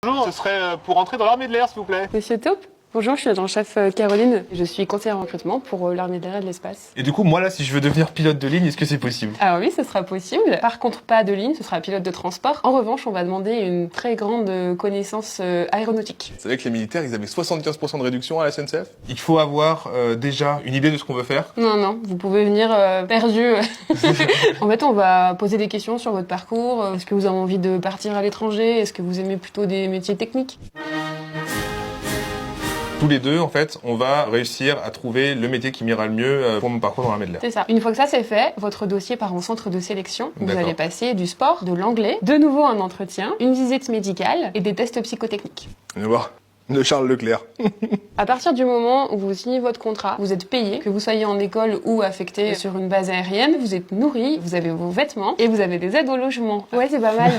Bonjour, ce serait pour entrer dans l'armée de l'air, s'il vous plaît. Monsieur Taupe, bonjour, je suis l'agent-chef Caroline. Je suis conseillère en recrutement pour l'armée de l'air et de l'espace. Et du coup, moi là, si je veux devenir pilote de ligne, est-ce que c'est possible? Alors oui, ce sera possible. Par contre, pas de ligne, ce sera pilote de transport. En revanche, on va demander une très grande connaissance aéronautique. Vous savez que les militaires, ils avaient 75% de réduction à la SNCF? Il faut avoir déjà une idée de ce qu'on veut faire. Non, vous pouvez venir perdu. En fait, on va poser des questions sur votre parcours. Est-ce que vous avez envie de partir à l'étranger? Est-ce que vous aimez plutôt des métiers techniques? Tous les deux, en fait, on va réussir à trouver le métier qui m'ira le mieux pour mon parcours dans l'armée de l'air. C'est ça. Une fois que ça c'est fait, votre dossier part en centre de sélection. Vous D'accord. allez passer du sport, de l'anglais, de nouveau un entretien, une visite médicale et des tests psychotechniques. Venez voir. De Charles Leclerc. À partir du moment où vous signez votre contrat, vous êtes payé, que vous soyez en école ou affecté sur une base aérienne, vous êtes nourri, vous avez vos vêtements et vous avez des aides au logement. Ouais, c'est pas mal.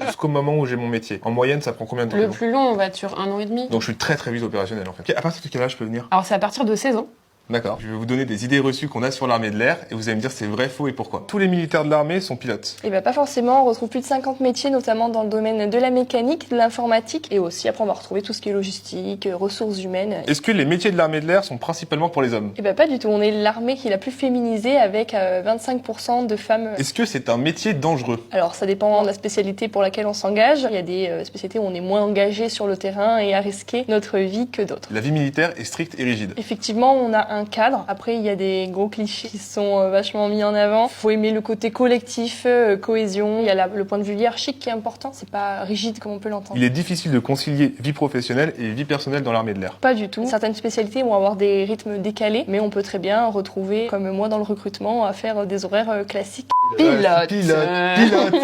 Jusqu'au moment où j'ai mon métier. En moyenne, ça prend combien de temps? Le plus long, on va sur 1 an et demi. Donc je suis très vite opérationnel en fait. À partir de quel âge je peux venir? Alors c'est à partir de 16 ans. D'accord. Je vais vous donner des idées reçues qu'on a sur l'armée de l'air et vous allez me dire c'est vrai, faux et pourquoi. Tous les militaires de l'armée sont pilotes. Et ben pas forcément, on retrouve plus de 50 métiers, notamment dans le domaine de la mécanique, de l'informatique, et aussi après on va retrouver tout ce qui est logistique, ressources humaines. Est-ce que les métiers de l'armée de l'air sont principalement pour les hommes? Et ben pas du tout, on est l'armée qui est la plus féminisée avec 25% de femmes. Est-ce que c'est un métier dangereux? Alors ça dépend de la spécialité pour laquelle on s'engage. Il y a des spécialités où on est moins engagé sur le terrain et à risquer notre vie que d'autres. La vie militaire est stricte et rigide. Effectivement, on a un cadre. Après, il y a des gros clichés qui sont vachement mis en avant. Faut aimer le côté collectif, cohésion. Il y a le point de vue hiérarchique qui est important. C'est pas rigide comme on peut l'entendre. Il est difficile de concilier vie professionnelle et vie personnelle dans l'armée de l'air. Pas du tout. Certaines spécialités vont avoir des rythmes décalés, mais on peut très bien retrouver, comme moi dans le recrutement, à faire des horaires classiques. Pilote. Pilote.